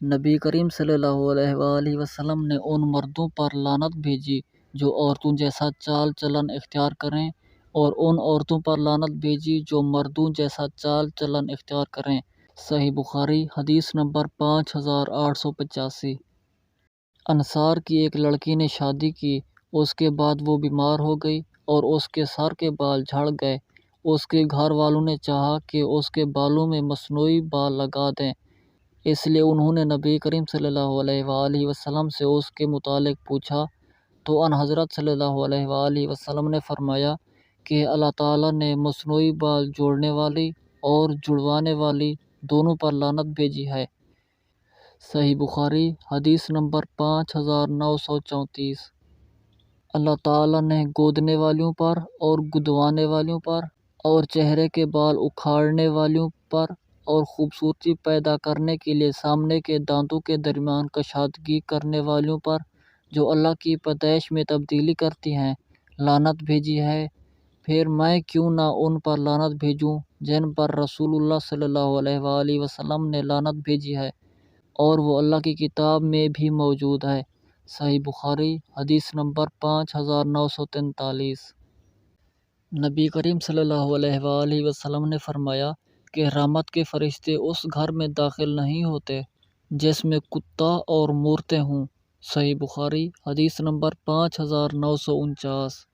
نبی کریم صلی اللہ علیہ وآلہ وسلم نے ان مردوں پر لعنت بھیجی جو عورتوں جیسا چال چلن اختیار کریں، اور ان عورتوں پر لعنت بھیجی جو مردوں جیسا چال چلن اختیار کریں۔ صحیح بخاری حدیث نمبر 5885۔ انصار کی ایک لڑکی نے شادی کی، اس کے بعد وہ بیمار ہو گئی اور اس کے سر کے بال جھڑ گئے۔ اس کے گھر والوں نے چاہا کہ اس کے بالوں میں مصنوعی بال لگا دیں، اس لیے انہوں نے نبی کریم صلی اللہ علیہ وآلہ وسلم سے اس کے متعلق پوچھا، تو ان حضرت صلی اللہ علیہ وآلہ وسلم نے فرمایا کہ اللہ تعالیٰ نے مصنوعی بال جوڑنے والی اور جڑوانے والی دونوں پر لعنت بھیجی ہے۔ صحیح بخاری حدیث نمبر 5934۔ اللہ تعالیٰ نے گودنے والیوں پر اور گدوانے والیوں پر اور چہرے کے بال اکھاڑنے والیوں پر اور خوبصورتی پیدا کرنے کے لیے سامنے کے دانتوں کے درمیان کشادگی کرنے والیوں پر جو اللہ کی پیدائش میں تبدیلی کرتی ہیں لعنت بھیجی ہے۔ پھر میں کیوں نہ ان پر لعنت بھیجوں جن پر رسول اللہ صلی اللہ علیہ وآلہ وسلم نے لعنت بھیجی ہے، اور وہ اللہ کی کتاب میں بھی موجود ہے۔ صحیح بخاری حدیث نمبر 5943۔ نبی کریم صلی اللہ علیہ وآلہ وسلم نے فرمایا کہ رحمت کے فرشتے اس گھر میں داخل نہیں ہوتے جس میں کتا اور مورتیں ہوں۔ صحیح بخاری حدیث نمبر 5949۔